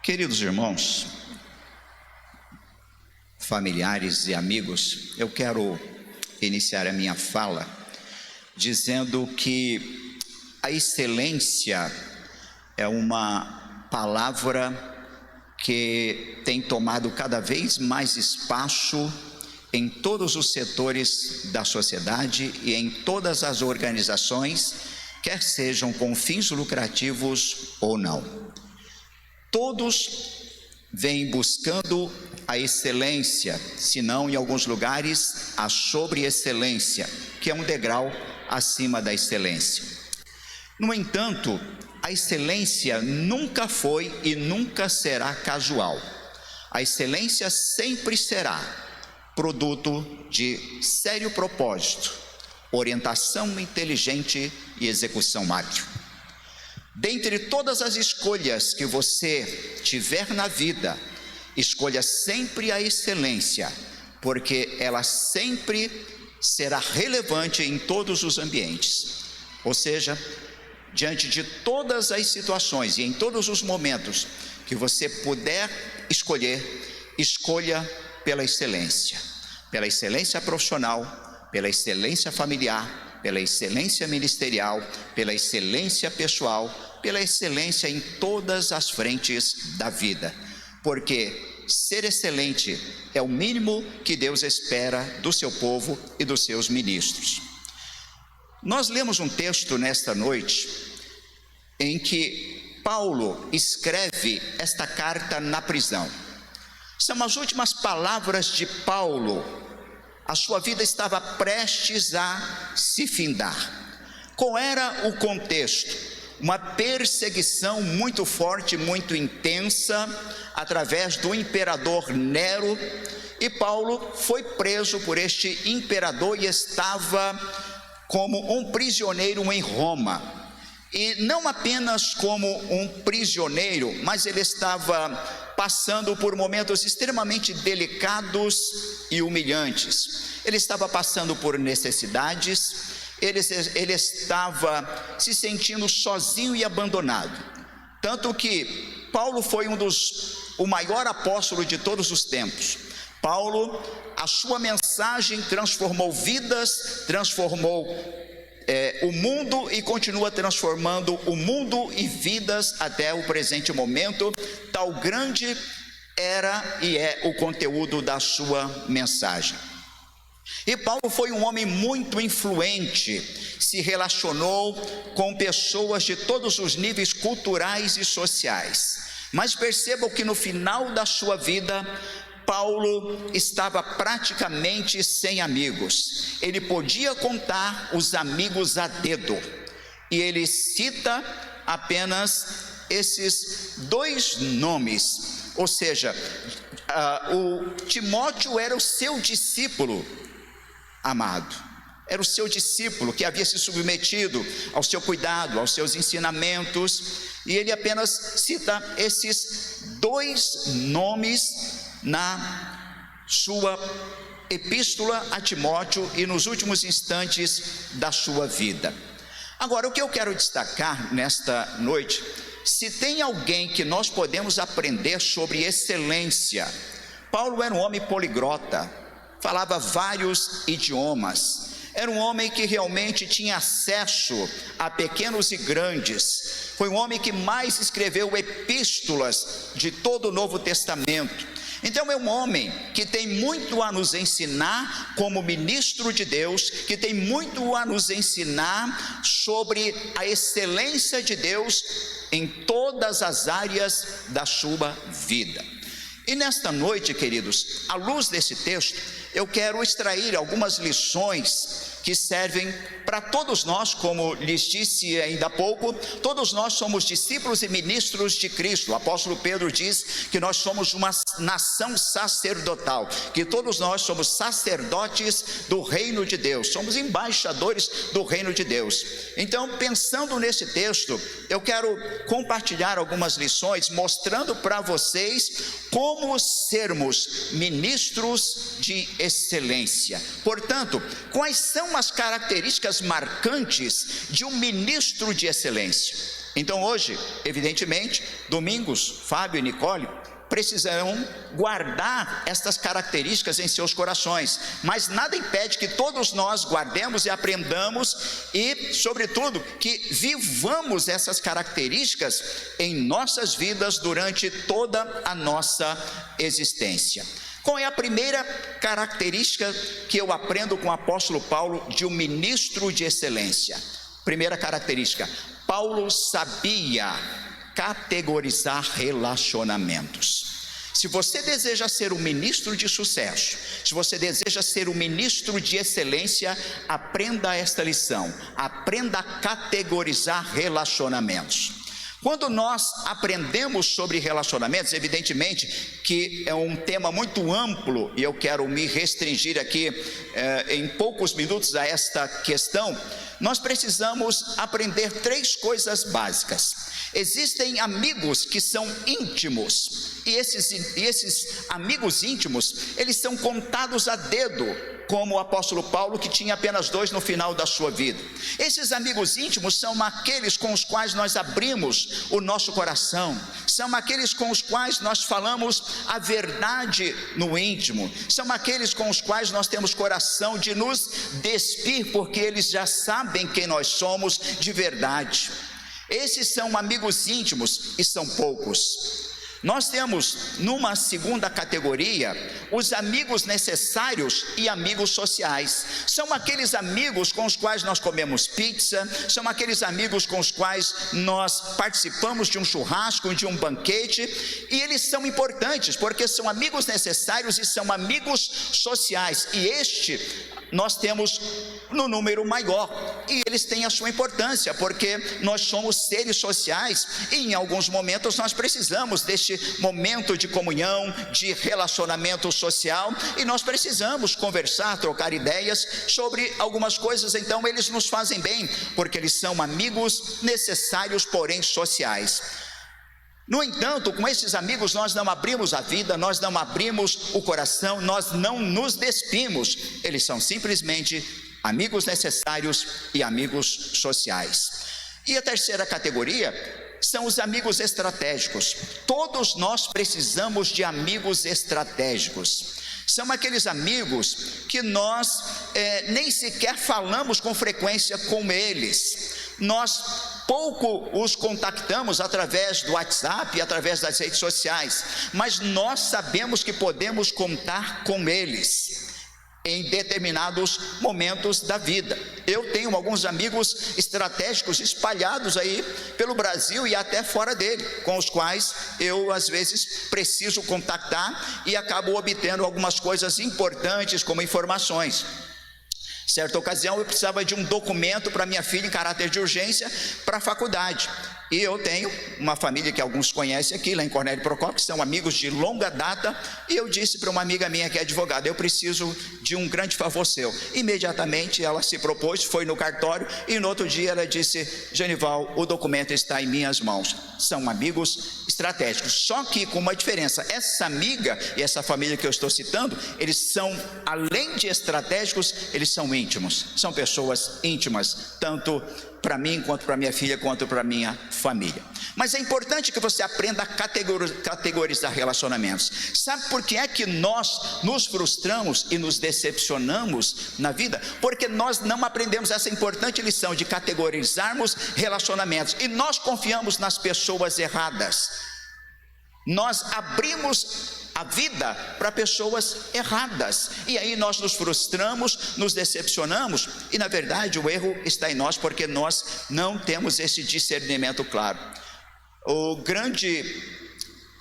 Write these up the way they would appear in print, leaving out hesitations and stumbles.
Queridos irmãos, familiares e amigos, eu quero iniciar a minha fala dizendo que a excelência é uma palavra que tem tomado cada vez mais espaço em todos os setores da sociedade e em todas as organizações, quer sejam com fins lucrativos ou não. Todos vêm buscando a excelência, se não em alguns lugares a sobre-excelência, que é um degrau acima da excelência. No entanto, a excelência nunca foi e nunca será casual. A excelência sempre será produto de sério propósito, orientação inteligente e execução hábil. Dentre todas as escolhas que você tiver na vida, escolha sempre a excelência, porque ela sempre será relevante em todos os ambientes. Ou seja, diante de todas as situações e em todos os momentos que você puder escolher, escolha pela excelência profissional, pela excelência familiar, pela excelência ministerial, pela excelência pessoal, pela excelência em todas as frentes da vida, porque ser excelente é o mínimo que Deus espera do seu povo e dos seus ministros. Nós lemos um texto nesta noite em que Paulo escreve esta carta na prisão. São as últimas palavras de Paulo. A sua vida estava prestes a se findar. Qual era o contexto? Uma perseguição muito forte, muito intensa, através do imperador Nero, e Paulo foi preso por este imperador e estava como um prisioneiro em Roma. E não apenas como um prisioneiro, mas ele estava passando por momentos extremamente delicados e humilhantes. Ele estava passando por necessidades, ele estava se sentindo sozinho e abandonado. Tanto que Paulo foi o maior apóstolo de todos os tempos. Paulo, a sua mensagem transformou vidas, transformou o mundo e continua transformando o mundo e vidas até o presente momento. Tal grande era e é o conteúdo da sua mensagem. E Paulo foi um homem muito influente, se relacionou com pessoas de todos os níveis culturais e sociais. Mas percebam que no final da sua vida, Paulo estava praticamente sem amigos. Ele podia contar os amigos a dedo. E ele cita apenas esses dois nomes. Ou seja, o Timóteo era o seu discípulo amado, era o seu discípulo que havia se submetido ao seu cuidado, aos seus ensinamentos, e ele apenas cita esses dois nomes na sua epístola a Timóteo e nos últimos instantes da sua vida. Agora, o que eu quero destacar nesta noite, se tem alguém que nós podemos aprender sobre excelência, Paulo era um homem poliglota, falava vários idiomas, era um homem que realmente tinha acesso a pequenos e grandes, foi um homem que mais escreveu epístolas de todo o Novo Testamento. Então é um homem que tem muito a nos ensinar como ministro de Deus, que tem muito a nos ensinar sobre a excelência de Deus em todas as áreas da sua vida. E nesta noite, queridos, à luz desse texto, eu quero extrair algumas lições que servem para todos nós. Como lhes disse ainda há pouco, todos nós somos discípulos e ministros de Cristo. O apóstolo Pedro diz que nós somos uma nação sacerdotal, que todos nós somos sacerdotes do reino de Deus, somos embaixadores do reino de Deus. Então, pensando nesse texto, eu quero compartilhar algumas lições, mostrando para vocês como sermos ministros de excelência. Portanto, quais são as características marcantes de um ministro de excelência? Então hoje, evidentemente, Domingos, Fábio e Nicole precisarão guardar estas características em seus corações, mas nada impede que todos nós guardemos e aprendamos e, sobretudo, que vivamos essas características em nossas vidas durante toda a nossa existência. Qual é a primeira característica que eu aprendo com o apóstolo Paulo de um ministro de excelência? Primeira característica: Paulo sabia categorizar relacionamentos. Se você deseja ser um ministro de sucesso, se você deseja ser um ministro de excelência, aprenda esta lição: aprenda a categorizar relacionamentos. Quando nós aprendemos sobre relacionamentos, evidentemente que é um tema muito amplo e eu quero me restringir aqui em poucos minutos a esta questão. Nós precisamos aprender 3 coisas básicas. Existem amigos que são íntimos, e esses amigos íntimos, eles são contados a dedo, como o apóstolo Paulo, que tinha apenas 2 no final da sua vida. Esses amigos íntimos são aqueles com os quais nós abrimos o nosso coração, são aqueles com os quais nós falamos a verdade no íntimo, são aqueles com os quais nós temos coração de nos despir, porque eles já sabem quem nós somos de verdade. Esses são amigos íntimos e são poucos. Nós temos numa segunda categoria os amigos necessários e amigos sociais. São aqueles amigos com os quais nós comemos pizza, são aqueles amigos com os quais nós participamos de um churrasco, de um banquete, e eles são importantes porque são amigos necessários e são amigos sociais, e nós temos no número maior, e eles têm a sua importância, porque nós somos seres sociais, e em alguns momentos nós precisamos deste momento de comunhão, de relacionamento social, e nós precisamos conversar, trocar ideias sobre algumas coisas. Então eles nos fazem bem, porque eles são amigos necessários, porém sociais. No entanto, com esses amigos nós não abrimos a vida, nós não abrimos o coração, nós não nos despimos. Eles são simplesmente amigos necessários e amigos sociais. E a terceira categoria são os amigos estratégicos. Todos nós precisamos de amigos estratégicos. São aqueles amigos que nós nem sequer falamos com frequência com eles. Nós pouco os contactamos através do WhatsApp, através das redes sociais, mas nós sabemos que podemos contar com eles em determinados momentos da vida. Eu tenho alguns amigos estratégicos espalhados aí pelo Brasil e até fora dele, com os quais eu às vezes preciso contactar e acabo obtendo algumas coisas importantes como informações. Certa ocasião eu precisava de um documento para minha filha em caráter de urgência para a faculdade. E eu tenho uma família que alguns conhecem aqui, lá em Cornélio Procópio, que são amigos de longa data, e eu disse para uma amiga minha que é advogada: eu preciso de um grande favor seu. Imediatamente ela se propôs, foi no cartório, e no outro dia ela disse: Genival, o documento está em minhas mãos. São amigos estratégicos, só que com uma diferença: essa amiga e essa família que eu estou citando, eles são, além de estratégicos, eles são íntimos, são pessoas íntimas, tanto para mim, quanto para minha filha, quanto para minha família. Mas é importante que você aprenda a categorizar relacionamentos. Sabe por que é que nós nos frustramos e nos decepcionamos na vida? Porque nós não aprendemos essa importante lição de categorizarmos relacionamentos, e nós confiamos nas pessoas erradas. Nós abrimos a vida para pessoas erradas, e aí nós nos frustramos, nos decepcionamos, e na verdade o erro está em nós, porque nós não temos esse discernimento claro. O grande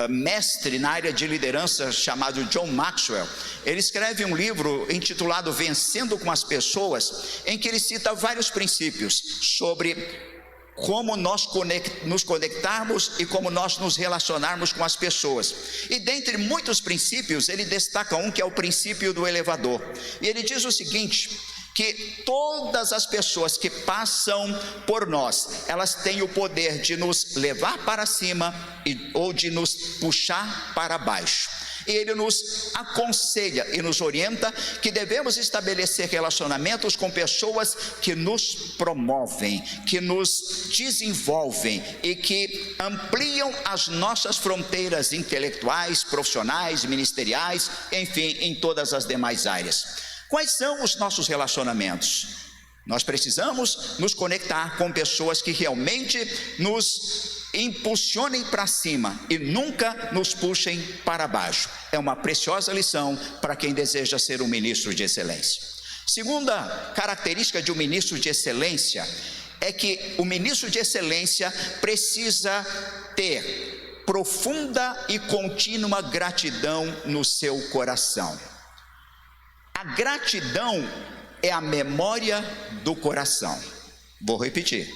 mestre na área de liderança chamado John Maxwell, ele escreve um livro intitulado Vencendo com as Pessoas, em que ele cita vários princípios sobre como nós nos conectarmos e como nós nos relacionarmos com as pessoas. E dentre muitos princípios, ele destaca um que é o princípio do elevador. E ele diz o seguinte: que todas as pessoas que passam por nós, elas têm o poder de nos levar para cima ou de nos puxar para baixo. e ele nos aconselha e nos orienta que devemos estabelecer relacionamentos com pessoas que nos promovem, que nos desenvolvem e que ampliam as nossas fronteiras intelectuais, profissionais, ministeriais, enfim, em todas as demais áreas. Quais são os nossos relacionamentos? Nós precisamos nos conectar com pessoas que realmente nos impulsionem para cima e nunca nos puxem para baixo. É uma preciosa lição para quem deseja ser um ministro de excelência. Segunda característica de um ministro de excelência é que o ministro de excelência precisa ter profunda e contínua gratidão no seu coração. A gratidão é a memória do coração. Vou repetir.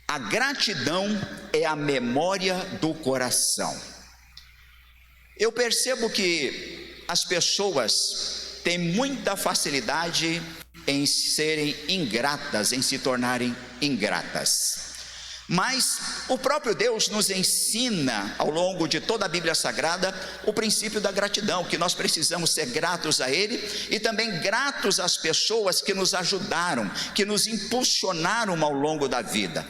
A gratidão é a memória do coração. Eu percebo que as pessoas têm muita facilidade em serem ingratas, em se tornarem ingratas. Mas o próprio Deus nos ensina ao longo de toda a Bíblia Sagrada o princípio da gratidão, que nós precisamos ser gratos a Ele e também gratos às pessoas que nos ajudaram, que nos impulsionaram ao longo da vida.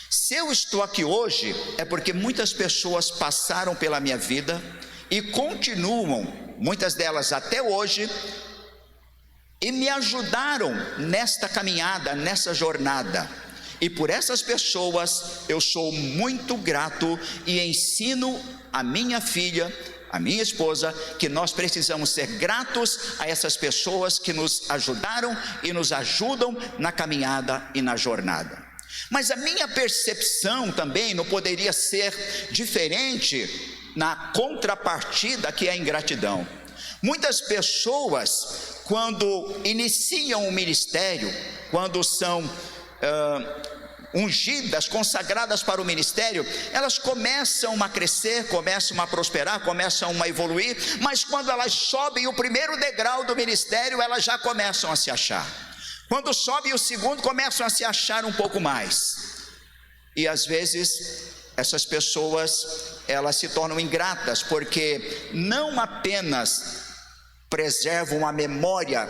Se eu estou aqui hoje, é porque muitas pessoas passaram pela minha vida e continuam, muitas delas até hoje, e me ajudaram nesta caminhada, nessa jornada. E por essas pessoas eu sou muito grato e ensino a minha filha, a minha esposa, que nós precisamos ser gratos a essas pessoas que nos ajudaram e nos ajudam na caminhada e na jornada. Mas a minha percepção também não poderia ser diferente na contrapartida que é a ingratidão. Muitas pessoas, quando iniciam o ministério, quando são ungidas, consagradas para o ministério, elas começam a crescer, começam a prosperar, começam a evoluir, mas quando elas sobem o primeiro degrau do ministério, elas já começam a se achar. Quando sobem o segundo, começam a se achar um pouco mais. E às vezes essas pessoas, elas se tornam ingratas, porque não apenas preservam a memória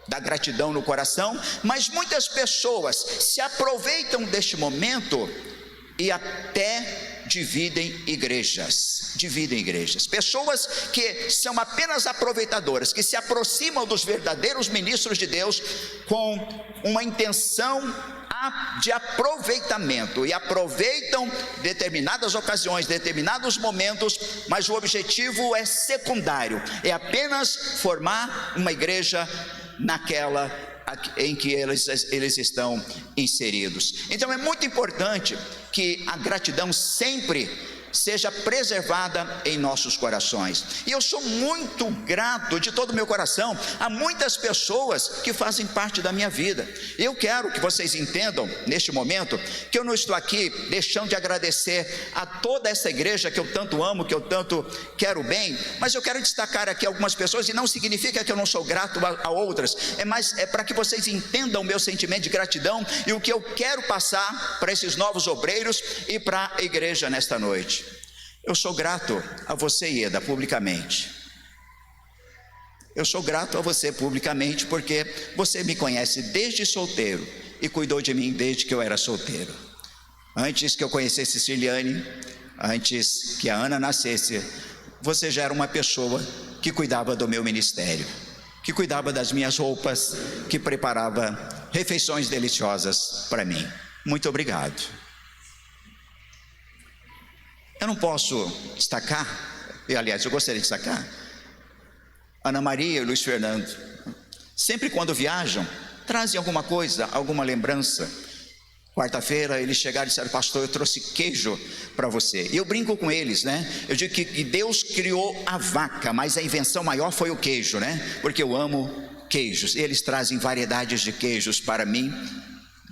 da gratidão no coração, mas muitas pessoas se aproveitam deste momento e até dividem igrejas. Pessoas que são apenas aproveitadoras, que se aproximam dos verdadeiros ministros de Deus com uma intenção de aproveitamento, e aproveitam determinadas ocasiões, determinados momentos, mas o objetivo é secundário, é apenas formar uma igreja naquela em que eles estão inseridos. Então é muito importante que a gratidão sempre seja preservada em nossos corações. E eu sou muito grato de todo o meu coração a muitas pessoas que fazem parte da minha vida. Eu quero que vocês entendam neste momento que eu não estou aqui deixando de agradecer a toda essa igreja que eu tanto amo, que eu tanto quero bem, mas eu quero destacar aqui algumas pessoas, e não significa que eu não sou grato a outras, é para que vocês entendam o meu sentimento de gratidão e o que eu quero passar para esses novos obreiros e para a igreja nesta noite. Eu sou grato a você, Ieda, publicamente. Eu sou grato a você publicamente porque você me conhece desde solteiro e cuidou de mim desde que eu era solteiro. Antes que eu conhecesse Ciliane, antes que a Ana nascesse, você já era uma pessoa que cuidava do meu ministério, que cuidava das minhas roupas, que preparava refeições deliciosas para mim. Muito obrigado. Eu não posso destacar, aliás, eu gostaria de destacar, Ana Maria e Luiz Fernando, sempre quando viajam, trazem alguma coisa, alguma lembrança. Quarta-feira eles chegaram e disseram: pastor, eu trouxe queijo para você. E eu brinco com eles, né? Eu digo que Deus criou a vaca, mas a invenção maior foi o queijo, né? Porque eu amo queijos. E eles trazem variedades de queijos para mim.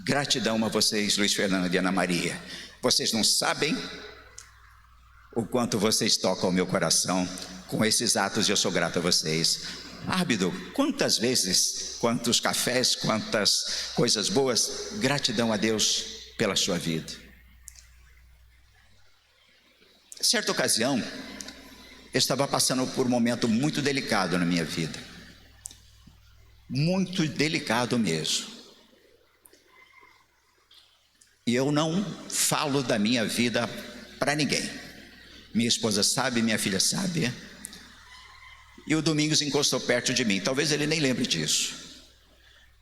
Gratidão a vocês, Luiz Fernando e Ana Maria. Vocês não sabem o quanto vocês tocam o meu coração com esses atos, e eu sou grato a vocês. Ábido, quantas vezes, quantos cafés, quantas coisas boas. Gratidão a Deus pela sua vida. Certa ocasião, Eu estava passando por um momento muito delicado na minha vida, muito delicado mesmo. E eu não falo da minha vida para ninguém. Minha esposa sabe, minha filha sabe. E o Domingos encostou perto de mim. Talvez ele nem lembre disso,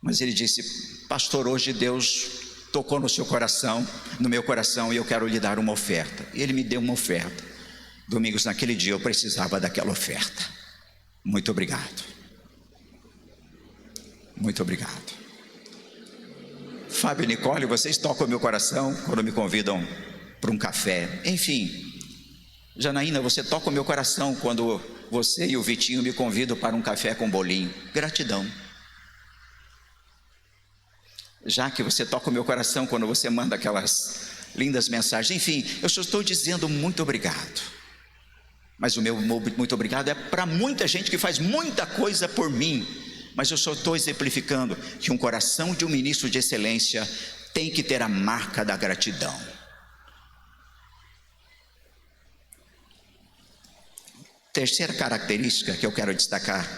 mas ele disse: pastor, hoje Deus tocou no seu coração, no meu coração, e eu quero lhe dar uma oferta. E ele me deu uma oferta. Domingos, naquele dia eu precisava daquela oferta. Muito obrigado. Muito obrigado. Fábio e Nicole, vocês tocam o meu coração quando me convidam para um café. Enfim, Janaína, você toca o meu coração quando você e o Vitinho me convidam para um café com bolinho. Gratidão. Já que você toca o meu coração quando você manda aquelas lindas mensagens. Enfim, eu só estou dizendo muito obrigado. Mas o meu muito obrigado é para muita gente que faz muita coisa por mim. Mas eu só estou exemplificando que um coração de um ministro de excelência tem que ter a marca da gratidão. Terceira característica que eu quero destacar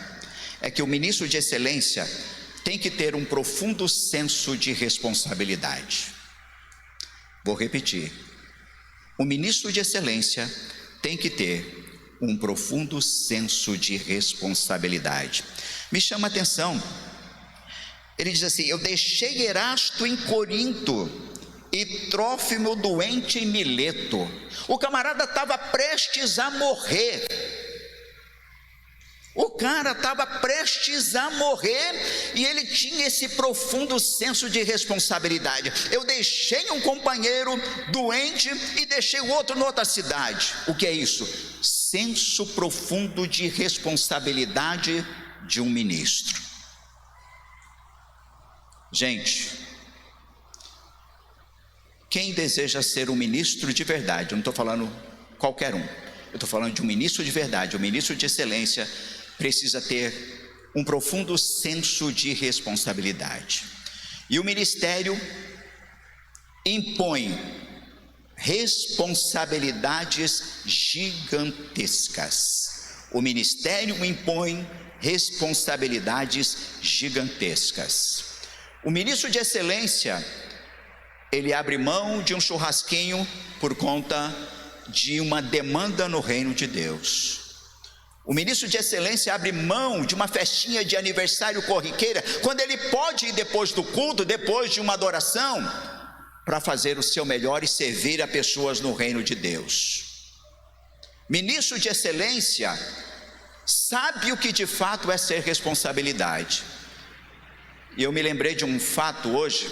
é que o ministro de excelência tem que ter um profundo senso de responsabilidade. Vou repetir. O ministro de excelência tem que ter um profundo senso de responsabilidade. Me chama a atenção, ele diz assim: eu deixei Erasto em Corinto e Trófimo doente em Mileto. O camarada estava prestes a morrer. O cara estava prestes a morrer e ele tinha esse profundo senso de responsabilidade. Eu deixei um companheiro doente e deixei o outro em outra cidade. O que é isso? Senso profundo de responsabilidade de um ministro. Gente, quem deseja ser um ministro de verdade, eu não estou falando qualquer um, eu estou falando de um ministro de verdade, um ministro de excelência, precisa ter um profundo senso de responsabilidade. E o ministério impõe responsabilidades gigantescas. O ministério impõe responsabilidades gigantescas. O ministro de excelência, ele abre mão de um churrasquinho por conta de uma demanda no reino de Deus. O ministro de excelência abre mão de uma festinha de aniversário corriqueira, quando ele pode ir depois do culto, depois de uma adoração, para fazer o seu melhor e servir a pessoas no reino de Deus. Ministro de excelência sabe o que de fato é ser responsabilidade. E eu me lembrei de um fato hoje.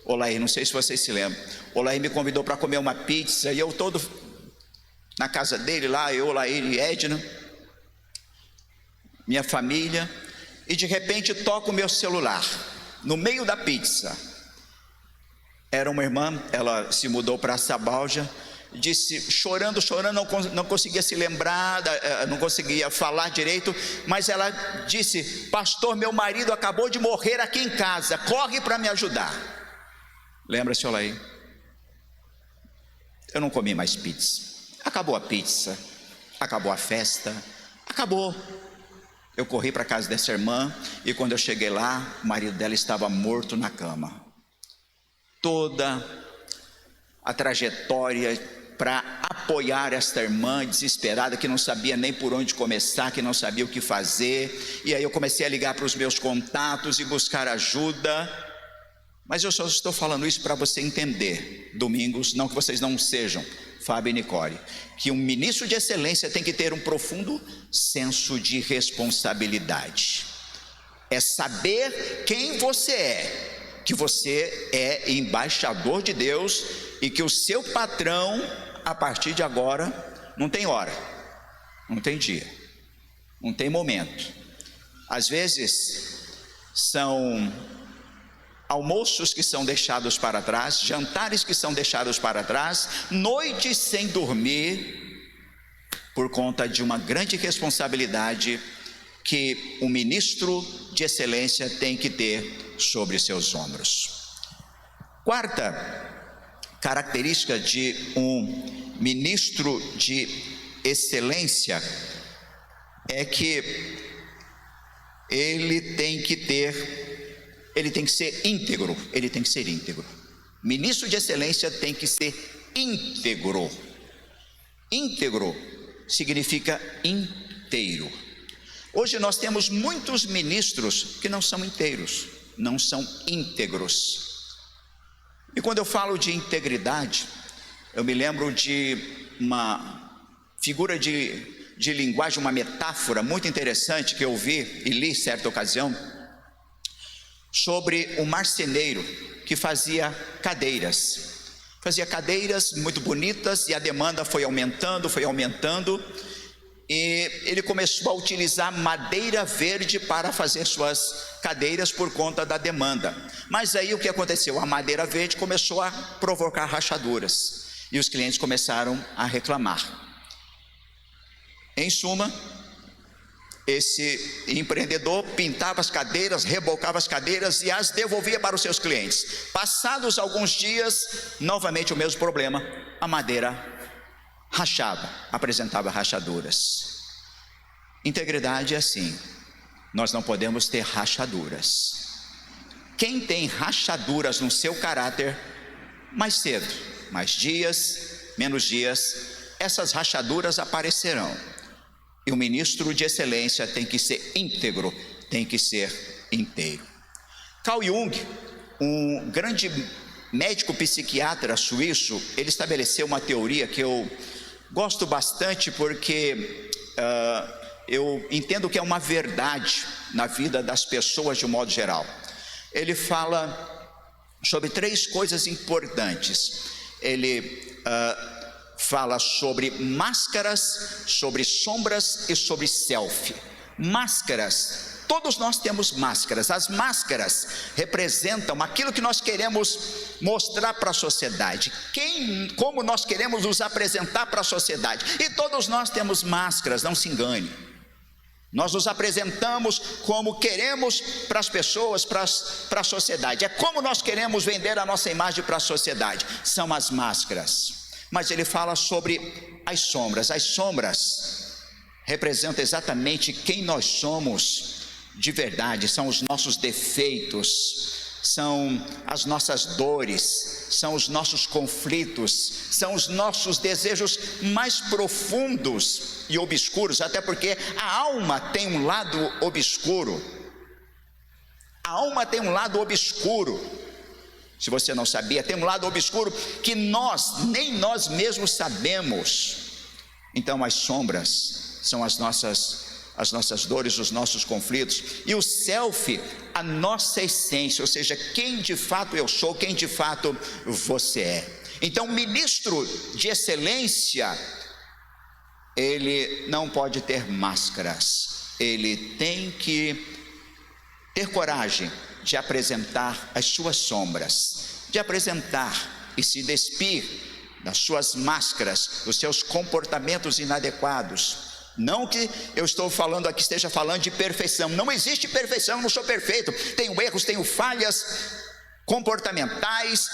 Olair, não sei se vocês se lembram, Olair me convidou para comer uma pizza, e eu todo na casa dele lá, eu, Olair e Edna, minha família, e de repente toco o meu celular, no meio da pizza. Era uma irmã, ela se mudou para Sabalja, disse, chorando, não conseguia se lembrar, não conseguia falar direito, mas ela disse: pastor, meu marido acabou de morrer aqui em casa, corre para me ajudar. Lembra-se, Olair? Eu não comi mais pizza. Acabou a pizza, acabou a festa, acabou. Eu corri para a casa dessa irmã, e quando eu cheguei lá, o marido dela estava morto na cama. Toda a trajetória para apoiar esta irmã desesperada, que não sabia nem por onde começar, que não sabia o que fazer. E aí eu comecei a ligar para os meus contatos e buscar ajuda. Mas eu só estou falando isso para você entender, Domingos, não que vocês não sejam, Fábio e Nicole, que um ministro de excelência tem que ter um profundo senso de responsabilidade. É saber quem você é, que você é embaixador de Deus e que o seu patrão, a partir de agora, não tem hora, não tem dia, não tem momento. Às vezes são almoços que são deixados para trás, jantares que são deixados para trás, noites sem dormir, por conta de uma grande responsabilidade que o ministro de excelência tem que ter sobre seus ombros. Quarta característica de um ministro de excelência é que ele tem que ser íntegro, Ministro de excelência tem que ser íntegro. Íntegro significa inteiro. Hoje nós temos muitos ministros que não são inteiros, não são íntegros. E quando eu falo de integridade, eu me lembro de uma figura de linguagem, uma metáfora muito interessante que eu vi e li certa ocasião, sobre um marceneiro que fazia cadeiras muito bonitas, e a demanda foi aumentando, e ele começou a utilizar madeira verde para fazer suas cadeiras por conta da demanda. Mas aí o que aconteceu? A madeira verde começou a provocar rachaduras, e os clientes começaram a reclamar. Em suma, esse empreendedor pintava as cadeiras, rebocava as cadeiras e as devolvia para os seus clientes. Passados alguns dias, novamente o mesmo problema: a madeira rachava, apresentava rachaduras. Integridade é assim, nós não podemos ter rachaduras. Quem tem rachaduras no seu caráter, mais cedo, mais dias, menos dias, essas rachaduras aparecerão. E o ministro de excelência tem que ser íntegro, tem que ser inteiro. Carl Jung, um grande médico psiquiatra suíço, ele estabeleceu uma teoria que eu gosto bastante, porque eu entendo que é uma verdade na vida das pessoas de um modo geral. Ele fala sobre 3 coisas importantes. Ele fala sobre máscaras, sobre sombras e sobre self. Máscaras, todos nós temos máscaras. As máscaras representam aquilo que nós queremos mostrar para a sociedade, como nós queremos nos apresentar para a sociedade. E todos nós temos máscaras, não se engane. Nós nos apresentamos como queremos para as pessoas, para a sociedade. É como nós queremos vender a nossa imagem para a sociedade. São as máscaras. Mas ele fala sobre as sombras. As sombras representam exatamente quem nós somos de verdade. São os nossos defeitos, são as nossas dores, são os nossos conflitos, são os nossos desejos mais profundos e obscuros. Até porque a alma tem um lado obscuro. A alma tem um lado obscuro. Se você não sabia, tem um lado obscuro que nem nós mesmos sabemos. Então as sombras são as nossas dores, os nossos conflitos. E o self, a nossa essência, ou seja, quem de fato eu sou, quem de fato você é. Então o ministro de excelência, ele não pode ter máscaras. Ele tem que ter coragem de apresentar as suas sombras, de apresentar e se despir das suas máscaras, dos seus comportamentos inadequados. Não que eu estou falando aqui, esteja falando de perfeição. Não existe perfeição, eu não sou perfeito. Tenho erros, tenho falhas comportamentais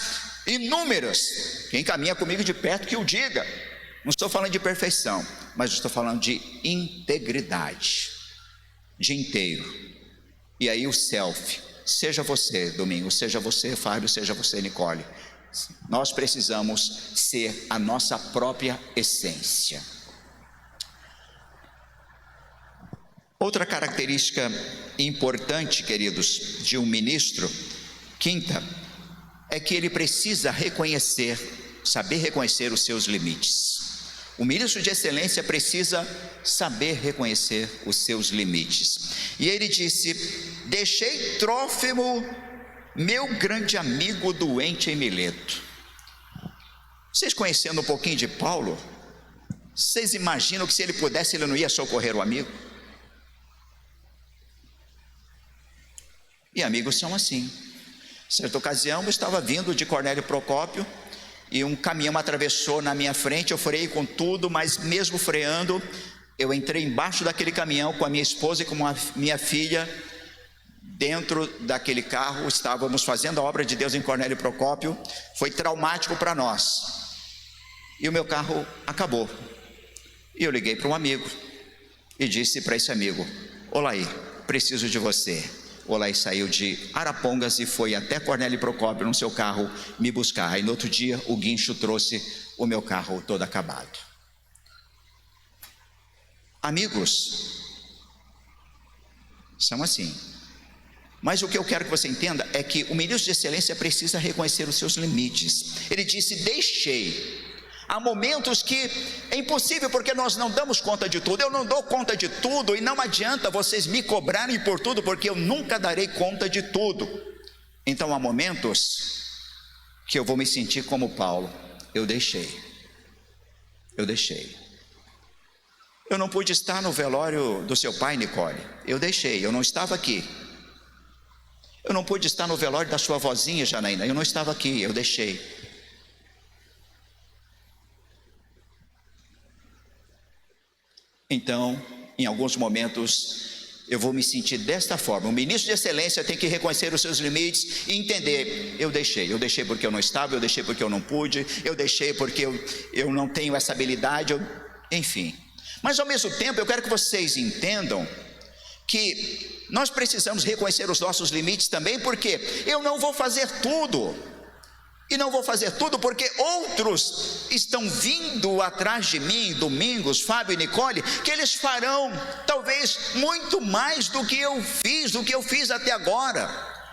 inúmeras. Quem caminha comigo de perto que o diga. Não estou falando de perfeição, mas estou falando de integridade, de inteiro. E aí o self. Seja você, Domingos, seja você, Fábio, seja você, Nicole. Nós precisamos ser a nossa própria essência. Outra característica importante, queridos, de um ministro, quinta, é que ele precisa saber reconhecer os seus limites. O ministro de excelência precisa saber reconhecer os seus limites. E ele disse: deixei Trófimo, meu grande amigo, doente em Mileto. Vocês conhecendo um pouquinho de Paulo, vocês imaginam que se ele pudesse, ele não ia socorrer o amigo? E amigos são assim. Certa ocasião eu estava vindo de Cornélio Procópio e um caminhão atravessou na minha frente. Eu freiei com tudo, mas mesmo freando, eu entrei embaixo daquele caminhão com a minha esposa e com a minha filha dentro daquele carro. Estávamos fazendo a obra de Deus em Cornélio Procópio. Foi traumático para nós. E o meu carro acabou. E eu liguei para um amigo e disse para esse amigo: Olaí, preciso de você. Olaí saiu de Arapongas e foi até Cornélio Procópio no seu carro me buscar. Aí no outro dia o guincho trouxe o meu carro todo acabado. Amigos são assim. Mas o que eu quero que você entenda é que o ministro de excelência precisa reconhecer os seus limites. Ele disse: deixei. Há momentos que é impossível, porque nós não damos conta de tudo. Eu não dou conta de tudo, e não adianta vocês me cobrarem por tudo, porque eu nunca darei conta de tudo. Então há momentos que eu vou me sentir como Paulo. Eu deixei. Eu não pude estar no velório do seu pai, Nicole. Eu deixei, eu não estava aqui. Eu não pude estar no velório da sua vozinha, Janaína. Eu não estava aqui, eu deixei. Então, em alguns momentos, eu vou me sentir desta forma. O ministro de excelência tem que reconhecer os seus limites e entender: eu deixei porque eu não estava, eu deixei porque eu não pude, eu deixei porque eu não tenho essa habilidade, enfim. Mas ao mesmo tempo, eu quero que vocês entendam que nós precisamos reconhecer os nossos limites também, porque eu não vou fazer tudo. E não vou fazer tudo porque outros estão vindo atrás de mim, Domingos, Fábio e Nicole, que eles farão talvez muito mais do que eu fiz até agora.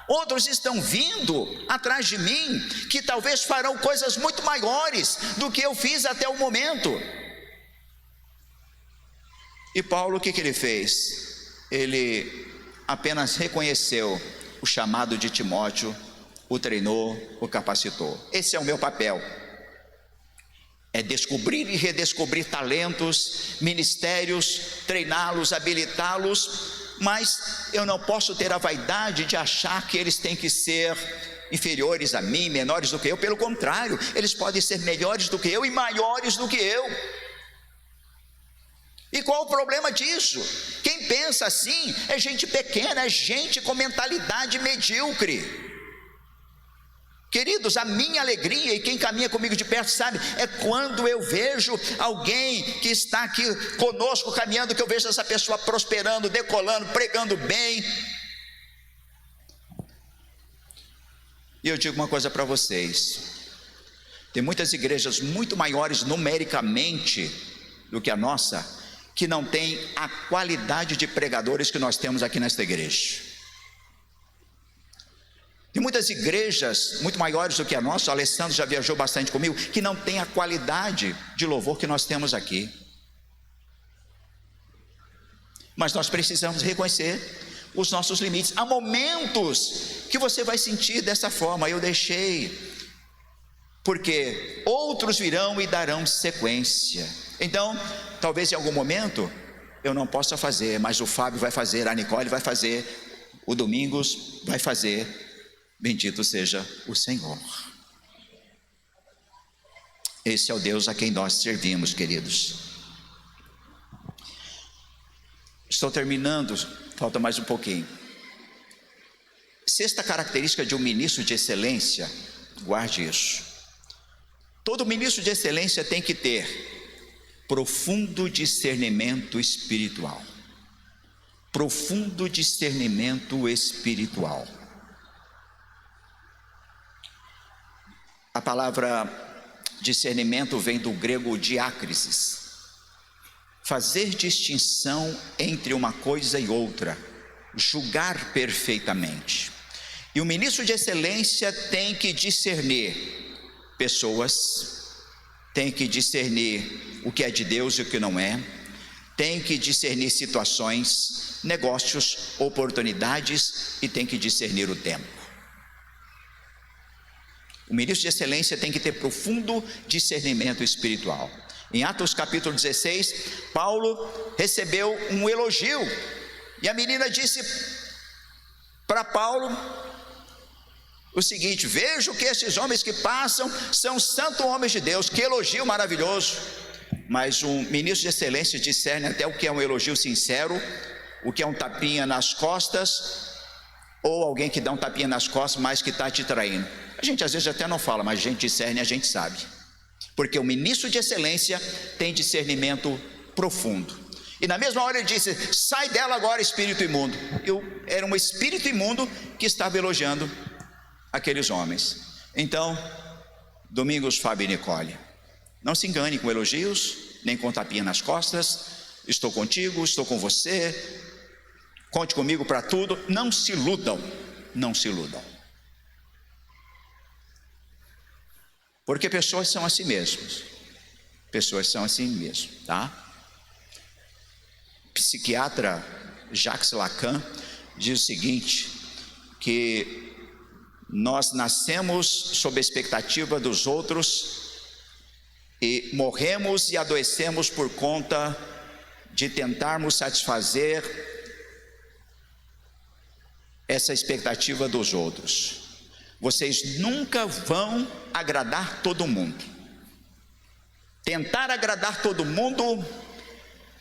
Outros estão vindo atrás de mim, que talvez farão coisas muito maiores do que eu fiz até o momento. E Paulo, o que ele fez? Ele apenas reconheceu o chamado de Timóteo, o treinou, o capacitou. Esse é o meu papel. É descobrir e redescobrir talentos, ministérios, treiná-los, habilitá-los, mas eu não posso ter a vaidade de achar que eles têm que ser inferiores a mim, menores do que eu. Pelo contrário, eles podem ser melhores do que eu e maiores do que eu. E qual o problema disso? Quem pensa assim é gente pequena, é gente com mentalidade medíocre. Queridos, a minha alegria, e quem caminha comigo de perto sabe, é quando eu vejo alguém que está aqui conosco caminhando, que eu vejo essa pessoa prosperando, decolando, pregando bem. E eu digo uma coisa para vocês: tem muitas igrejas muito maiores numericamente do que a nossa, que não tem a qualidade de pregadores que nós temos aqui nesta igreja. Tem muitas igrejas muito maiores do que a nossa, o Alessandro já viajou bastante comigo, que não tem a qualidade de louvor que nós temos aqui. Mas nós precisamos reconhecer os nossos limites. Há momentos que você vai sentir dessa forma: eu deixei, porque outros virão e darão sequência. Então, talvez em algum momento eu não possa fazer, mas o Fábio vai fazer, a Nicole vai fazer, o Domingos vai fazer. Bendito seja o Senhor. Esse é o Deus a quem nós servimos, queridos. Estou terminando, falta mais um pouquinho. Sexta característica de um ministro de excelência, guarde isso: todo ministro de excelência tem que ter profundo discernimento espiritual. Profundo discernimento espiritual. A palavra discernimento vem do grego diácrisis, fazer distinção entre uma coisa e outra, julgar perfeitamente. E o ministro de excelência tem que discernir pessoas, tem que discernir o que é de Deus e o que não é, tem que discernir situações, negócios, oportunidades, e tem que discernir o tempo. O ministro de excelência tem que ter profundo discernimento espiritual. Em Atos capítulo 16, Paulo recebeu um elogio, e a menina disse para Paulo o seguinte: vejo que esses homens que passam são santos homens de Deus. Que elogio maravilhoso! Mas um ministro de excelência discerne até o que é um elogio sincero, o que é um tapinha nas costas, ou alguém que dá um tapinha nas costas, mas que está te traindo. A gente às vezes até não fala, mas a gente discerne, a gente sabe. Porque o ministro de excelência tem discernimento profundo. E na mesma hora ele disse: sai dela agora, espírito imundo. Era um espírito imundo que estava elogiando aqueles homens. Então, Domingos, Fábio e Nicole, não se engane com elogios, nem com tapinha nas costas. Estou contigo, estou com você, conte comigo para tudo. Não se iludam, não se iludam. Porque pessoas são assim mesmos. Pessoas são assim mesmo, tá? Psiquiatra Jacques Lacan diz o seguinte, que nós nascemos sob a expectativa dos outros e morremos e adoecemos por conta de tentarmos satisfazer essa expectativa dos outros. Vocês nunca vão agradar todo mundo. Tentar agradar todo mundo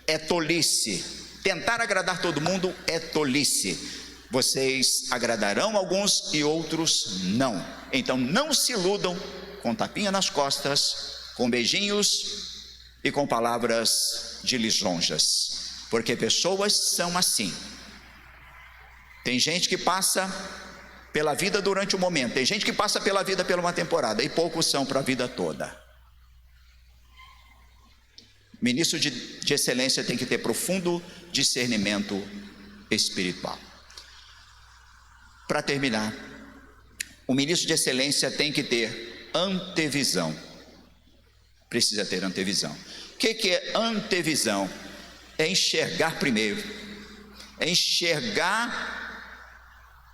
é tolice. Tentar agradar todo mundo é tolice. Vocês agradarão alguns e outros não. Então não se iludam com tapinha nas costas, com beijinhos e com palavras de lisonjas, porque pessoas são assim. Tem gente que passa pela vida durante um momento, tem gente que passa pela vida por uma temporada, e poucos são para a vida toda. Ministro de excelência tem que ter profundo discernimento espiritual. Para terminar, o ministro de excelência tem que ter antevisão. Precisa ter antevisão. O que é antevisão? É enxergar primeiro, é enxergar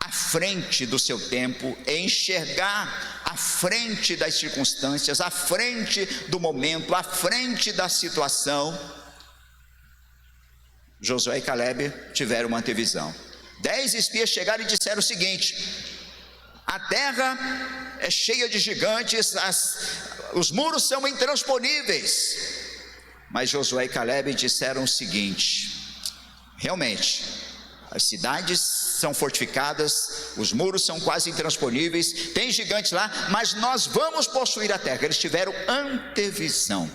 à frente do seu tempo, é enxergar à frente das circunstâncias, à frente do momento, à frente da situação. Josué e Caleb tiveram uma antevisão. 10 espias chegaram e disseram o seguinte: a terra é cheia de gigantes, os muros são intransponíveis. Mas Josué e Caleb disseram o seguinte: realmente, as cidades são fortificadas, os muros são quase intransponíveis, tem gigantes lá, mas nós vamos possuir a terra. Eles tiveram antevisão.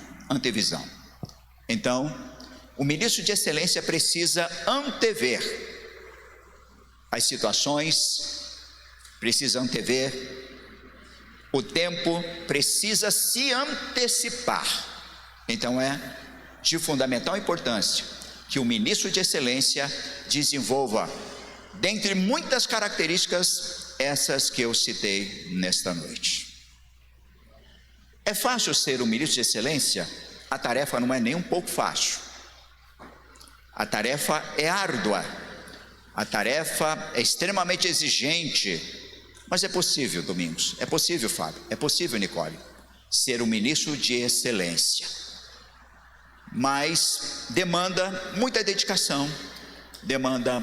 Então, o ministro de excelência precisa antever as situações, precisa antever o tempo, precisa se antecipar. Então é de fundamental importância que o ministro de excelência desenvolva, dentre muitas características, essas que eu citei nesta noite. É fácil ser um ministro de excelência? A tarefa não é nem um pouco fácil. A tarefa é árdua, a tarefa é extremamente exigente, mas é possível, Domingos, é possível, Fábio, é possível, Nicole, ser um ministro de excelência. Mas demanda muita dedicação, demanda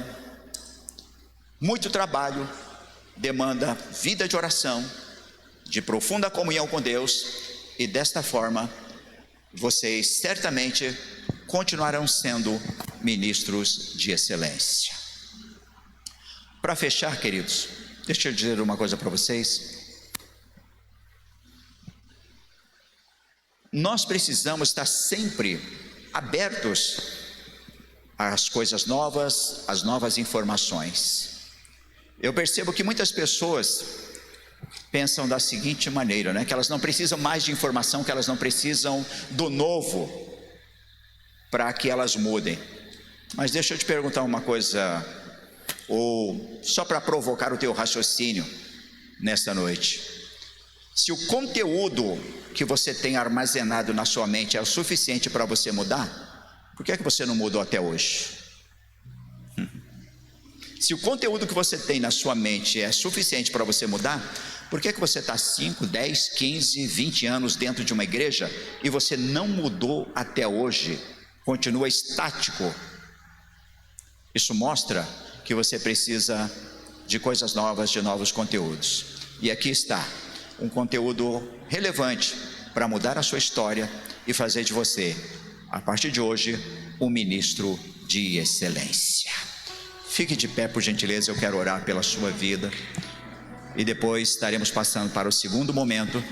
muito trabalho, demanda vida de oração, de profunda comunhão com Deus, e desta forma vocês certamente continuarão sendo ministros de excelência. Para fechar, queridos, deixa eu dizer uma coisa para vocês. Nós precisamos estar sempre abertos às coisas novas, às novas informações. Eu percebo que muitas pessoas pensam da seguinte maneira, né? Que elas não precisam mais de informação, que elas não precisam do novo para que elas mudem. Mas deixa eu te perguntar uma coisa, ou só para provocar o teu raciocínio nesta noite. Se o conteúdo que você tem armazenado na sua mente é o suficiente para você mudar, por que é que você não mudou até hoje? Se o conteúdo que você tem na sua mente é suficiente para você mudar, por que é que você está 5, 10, 15, 20 anos dentro de uma igreja e você não mudou até hoje, continua estático? Isso mostra que você precisa de coisas novas, de novos conteúdos. E aqui está um conteúdo relevante para mudar a sua história e fazer de você, a partir de hoje, um ministro de excelência. Fique de pé, por gentileza, eu quero orar pela sua vida. E depois estaremos passando para o segundo momento